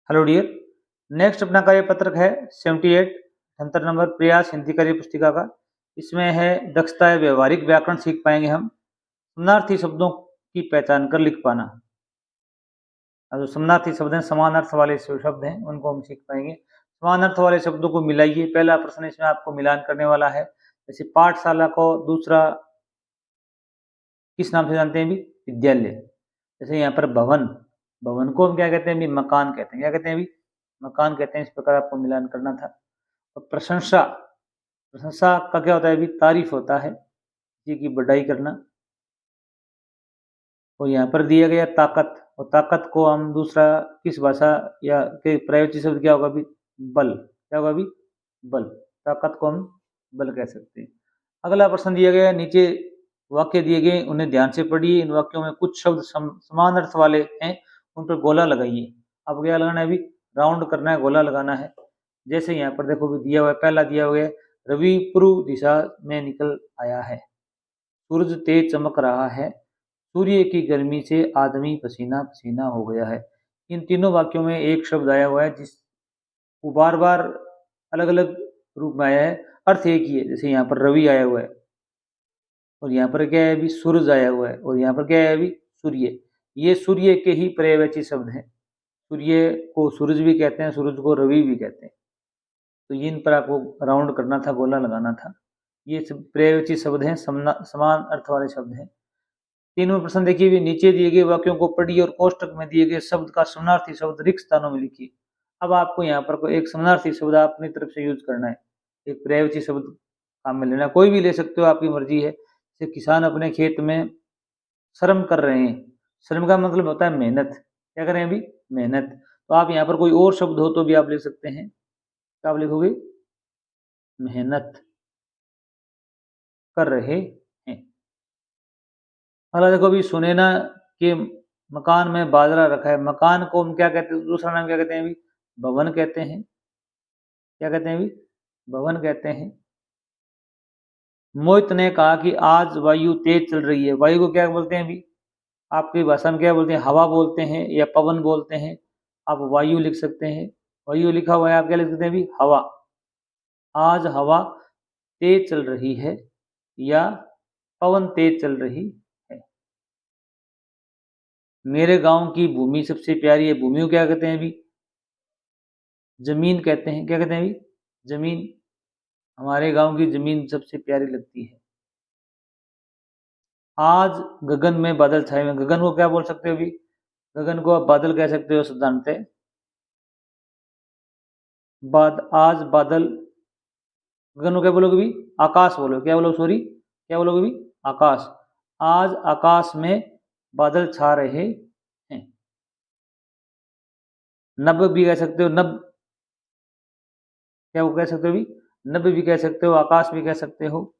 Hello dear. Next अपना कार्यपत्रक है 78 78 number प्रयास हिंदी कार्य पुस्तिका का। इसमें है दक्षता है व्यवहारिक व्याकरण सीख पाएंगे हम। समानार्थी शब्दों की पहचान कर लिख पाना। जो समानार्थी शब्द हैं, समान अर्थ वाले शब्द हैं, उनको हम सीख पाएंगे। समान अर्थ वाले शब्दों को मिलाइए। पहला प्रश्न इसमें आपको मिलान करने वाला है। जैसे पाठशाला को दूसरा किस नाम से जानते हैं भी? विद्यालय। जैसे यहाँ पर भवन, भवन को हम क्या कहते हैं भी? मकान कहते हैं। क्या कहते हैं भी? मकान कहते हैं। इस प्रकार आपको मिलान करना था। और प्रशंसा, प्रशंसा का क्या होता है भी? तारीफ होता है, किसी की बढ़ाई करना। और यहाँ पर दिया गया ताकत, और ताकत को हम दूसरा किस भाषा या के प्रयोज्य शब्द क्या होगा भी? बल। क्या होगा भी? बल। ताकत को हम बल कह सकते हैं। अगला प्रश्न दिया गया है, नीचे वाक्य दिए गए, उन्हें ध्यान से पढ़िए। इन वाक्यों में कुछ शब्द समान अर्थ वाले हैं, उन पर गोला लगाइए। अब क्या लगाना है भी? राउंड करना है, गोला लगाना है। जैसे यहाँ पर देखो भी दिया हुआ है, पहला दिया हुआ है, रवि पूर्व दिशा में निकल आया है। सूरज तेज चमक रहा है। सूर्य की गर्मी से आदमी पसीना पसीना हो गया है। इन तीनों वाक्यों में एक शब्द आया हुआ है जिस वो बार बार अलग अलग रूप में आया है, अर्थ एक ही है। जैसे यहाँ पर रवि आया हुआ है, और यहाँ पर क्या है अभी? सूरज आया हुआ है, और यहाँ पर क्या है अभी? सूर्य। ये सूर्य के ही पर्यायवाची शब्द हैं। सूर्य को सूरज भी कहते हैं, सूरज को रवि भी कहते हैं। तो इन पर आपको राउंड करना था, गोला लगाना था। ये सब पर्यायवाची शब्द हैं, समान अर्थ वाले शब्द हैं। तीनों प्रश्न देखिए भी, नीचे दिए गए वाक्यों को पढ़िए और कोष्टक में दिए गए शब्द का समानार्थी शब्द रिक्त स्थानों में लिखिए। अब आपको यहाँ पर एक समानार्थी शब्द अपनी तरफ से यूज करना है, एक पर्यायवाची शब्द काम में लेना। कोई भी ले सकते हो, आपकी मर्जी है। जैसे किसान अपने खेत में श्रम कर रहे हैं। श्रम का मतलब होता है मेहनत। क्या करें अभी? मेहनत। तो आप यहाँ पर कोई और शब्द हो तो भी आप लिख सकते हैं। क्या आप लिखोगे? मेहनत कर रहे हैं। अगला देखो भी, सुनैना के मकान में बाजरा रखा है। मकान को हम क्या कहते हैं? दूसरा नाम क्या कहते हैं अभी? भवन कहते हैं। क्या कहते हैं अभी? भवन कहते हैं। मोहित ने कहा कि आज वायु तेज चल रही है। वायु को क्या बोलते हैं अभी? आपकी भाषा में क्या बोलते हैं? हवा बोलते हैं या पवन बोलते हैं। आप वायु लिख सकते हैं। वायु लिखा हुआ है, आप क्या लिख सकते हैं अभी? हवा। आज हवा तेज चल रही है या पवन तेज चल रही है। मेरे गांव की भूमि सबसे प्यारी है। भूमि को क्या कहते हैं अभी? जमीन कहते हैं। क्या कहते हैं अभी? जमीन। हमारे गांव की जमीन सबसे प्यारी लगती है। आज गगन में बादल छाए हुए। गगन को क्या बोल सकते हो अभी? गगन को आप बादल कह सकते हो साधारणतः। आज बादल, गगन को क्या बोलोगे अभी? आकाश बोलो। क्या बोलो? सॉरी, क्या बोलोगे अभी? आकाश। आज आकाश में बादल छा रहे हैं। नभ भी कह सकते हो। नभ क्या वो कह सकते हो अभी? नभ भी कह सकते हो, आकाश भी कह सकते हो।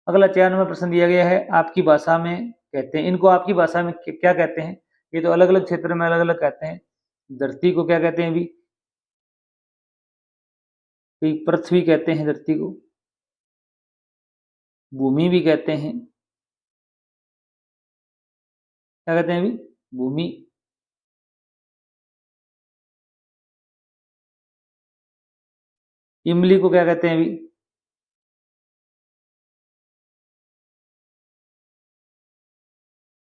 अगला 94 प्रश्न दिया गया है, आपकी भाषा में कहते हैं। इनको आपकी भाषा में क्या कहते हैं? ये तो अलग अलग क्षेत्र में अलग अलग कहते हैं। धरती को क्या कहते हैं अभी? पृथ्वी कहते हैं धरती को। भूमि भी कहते हैं। क्या कहते हैं अभी? भूमि। इमली को क्या कहते हैं अभी?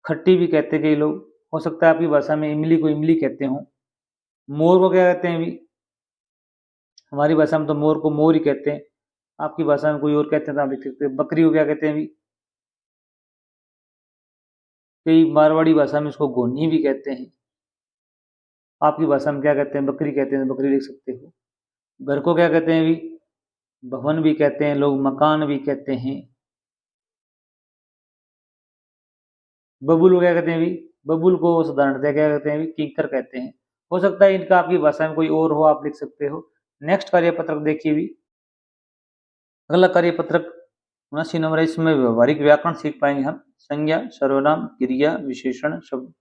खट्टी भी कहते हैं कई लोग। हो सकता है आपकी भाषा में इमली को इमली कहते हो। मोर को क्या कहते हैं अभी? हमारी भाषा में तो मोर को मोर ही कहते हैं। आपकी भाषा में कोई और कहते हैं तो आप लिख सकते हैं। बकरी को क्या कहते हैं अभी? कई मारवाड़ी भाषा में इसको गोनी भी कहते हैं। आपकी भाषा में क्या कहते हैं? बकरी कहते हैं, बकरी लिख सकते हो। घर को क्या कहते हैं अभी? भवन भी कहते हैं लोग, मकान भी कहते हैं। बबुल को क्या कहते हैं अभी? बबुल को साधारणतः क्या कहते हैं अभी? किंकर कहते हैं। हो सकता है इनका आपकी भाषा में कोई और हो, आप लिख सकते हो। नेक्स्ट कार्यपत्रक देखिए भी। अगला कार्यपत्रक 79 नंबर है। इसमें व्यवहारिक व्याकरण सीख पाएंगे हम। संज्ञा, सर्वनाम, क्रिया, विशेषण शब्द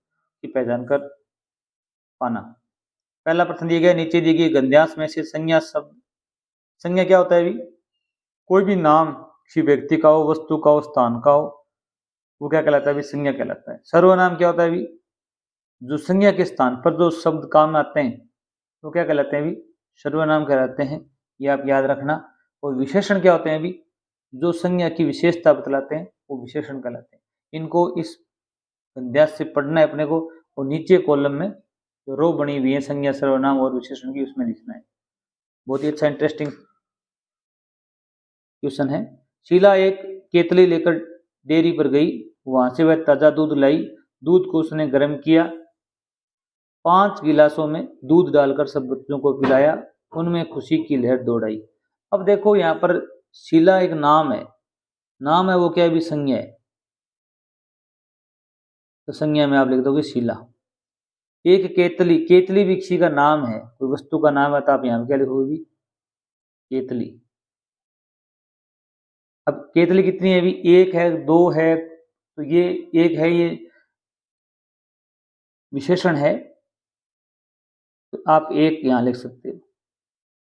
की पहचान कर पाना। पहला प्रश्न दिया गया, नीचे दिए गए गद्यांश में से संज्ञा शब्द। संज्ञा क्या होता है अभी? कोई भी नाम किसी व्यक्ति का हो, वस्तु का हो, स्थान का हो, वो क्या कहलाता है अभी? संज्ञा कहलाता है। सर्वनाम क्या होता है अभी? जो संज्ञा के स्थान पर जो शब्द काम में आते हैं वो क्या कहलाते हैं अभी? सर्वनाम कहलाते हैं। ये आप याद रखना। और विशेषण क्या होते हैं अभी? जो संज्ञा की विशेषता बतलाते हैं वो विशेषण कहलाते हैं। इनको इस अध्याय से पढ़ना है अपने को, और नीचे कॉलम में जो रो बनी हुई है संज्ञा सर्वनाम और विशेषण की, उसमें लिखना है। बहुत ही अच्छा इंटरेस्टिंग क्वेश्चन है। शीला एक केतली लेकर डेयरी पर गई, वहां से वह ताजा दूध लाई। दूध को उसने गर्म किया, 5 गिलासों में दूध डालकर सब बच्चों को पिलाया, उनमें खुशी की लहर दौड़ आई। अब देखो यहाँ पर शीला एक नाम है, नाम है वो क्या है भी? संज्ञा है। तो संज्ञा में आप लिख दोगे शीला। एक केतली, केतली भी किसी का नाम है, कोई वस्तु का नाम है, तो आप यहाँ क्या लिखोगे भी? केतली। अब केतली कितनी है अभी? एक है, दो है, तो ये एक है, ये विशेषण है, तो आप एक यहाँ लिख सकते हो।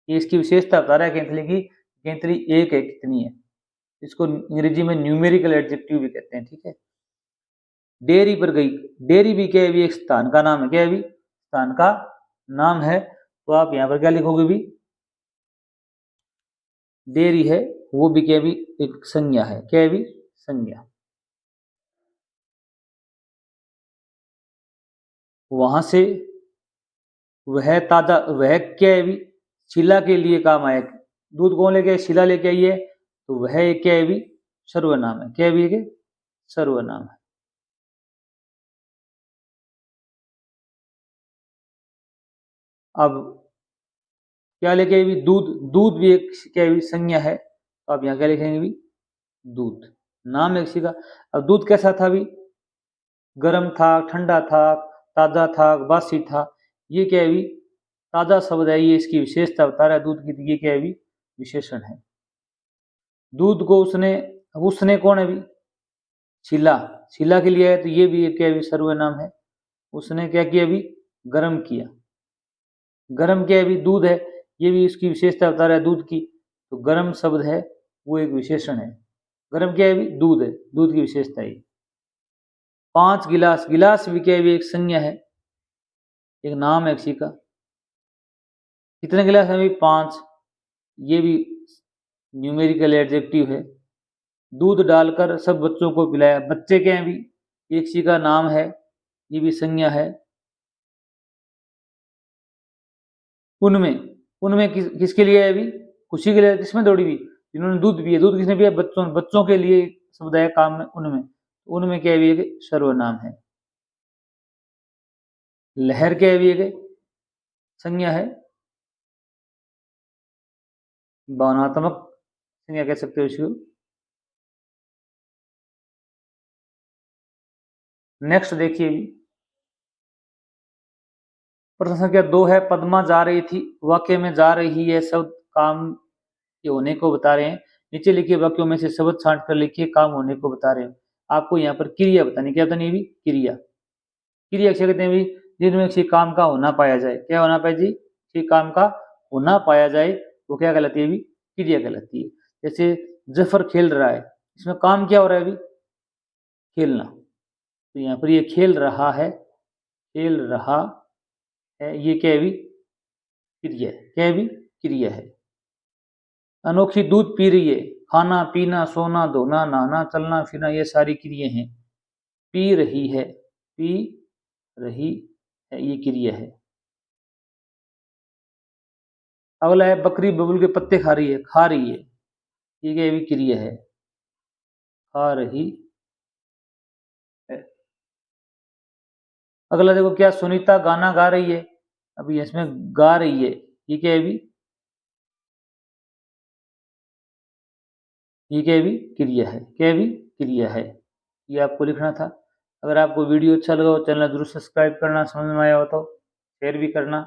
ये इसकी विशेषता बता रहा है केतली की, केतली एक है, कितनी है। इसको अंग्रेजी में न्यूमेरिकल एडजेक्टिव भी कहते हैं, ठीक है। डेयरी पर गई, डेयरी भी क्या है भी? एक स्थान का नाम है। क्या है भी? स्थान का नाम है। तो आप यहाँ पर क्या लिखोगे भी? डेयरी है, वो भी क्या भी? एक संज्ञा है। क्या है भी? संज्ञा। वहां से वह ताजा, वह क्या है भी? शीला के लिए काम आया। दूध कौन लेके आए? शीला लेके आई है, तो वह एक क्या है भी? सर्वनाम है। क्या है भी? एक सर्वनाम है। अब क्या लेके आई भी? दूध, दूध भी एक क्या है भी? संज्ञा है। तो आप यहाँ क्या लिखेंगे भी? दूध। नाम है किसी का। अब दूध कैसा था भी? गर्म था, ठंडा था, ताजा था, बासी था। ये क्या है भी? ताजा शब्द है, ये इसकी विशेषता बता रहा है दूध की। ये क्या है भी? विशेषण है। दूध को उसने, उसने कौन है भी? शीला, शीला के लिए है, तो ये भी क्या है भी? सर्वनाम है। उसने क्या किया भी? गर्म किया। गर्म क्या है भी? दूध है, ये भी इसकी विशेषता बता रहा है दूध की, तो गर्म शब्द है, वो एक विशेषण है। गर्म क्या है भी? दूध है, दूध की विशेषता है। 5 गिलास, गिलास भी क्या है भी? एक संज्ञा है, एक नाम है किसी का। कितने गिलास है भी? 5। ये भी न्यूमेरिकल एडजेक्टिव है। दूध डालकर सब बच्चों को पिलाया, बच्चे क्या है भी? एक किसी का नाम है, ये भी संज्ञा है। उनमें, उनमें किसके लिए है अभी? खुशी के लिए। किसमें दौड़ी हुई? जिन्होंने दूध पिया। दूध किसने पिया? बच्चों, बच्चों के लिए शब्द है काम में, उनमें। उनमें क्या है भी? एक सर्वनाम है। लहर क्या है भी? एक संज्ञा है, भावनात्मक संज्ञा कह सकते हो इसको। नेक्स्ट देखिए भी, प्रश्न संख्या 2 है, पद्मा जा रही थी। वाक्य में जा रही है शब्द काम के होने को बता रहे हैं। नीचे लिखे वाक्यों में से शब्द छांट कर लिखिए, काम होने को बता रहे हैं। आपको यहाँ पर क्रिया बतानी। क्या बतानी है भी? क्रिया। क्रिया क्या कहते हैं भी? जिनमें किसी काम का होना पाया जाए। क्या होना पाया जी? किसी काम का होना पाया जाए, वो क्या कहलाती है भी? क्रिया कहलाती है। जैसे जफर खेल रहा है, इसमें काम क्या हो रहा है अभी? खेलना। तो यहाँ पर ये खेल रहा है, खेल रहा है, ये क्या है भी? क्रिया है। क्या है भी? क्रिया है। अनोखी दूध पी रही है, खाना पीना, सोना धोना, नहाना, चलना फिरना, ये सारी क्रिया हैं। पी रही है, पी रही है, ये क्रिया है। अगला है, बकरी बबुल के पत्ते खा रही है, खा रही है, ये क्या है भी? क्रिया है, खा रही है। अगला देखो, क्या सुनीता गाना गा रही है? अभी इसमें गा रही है, ये क्या है भी? ये क्या है भी? क्रिया है। क्या है भी? क्रिया है। ये आपको लिखना था। अगर आपको वीडियो अच्छा लगा हो, चैनल जरूर सब्सक्राइब करना, समझ में आया हो तो शेयर भी करना।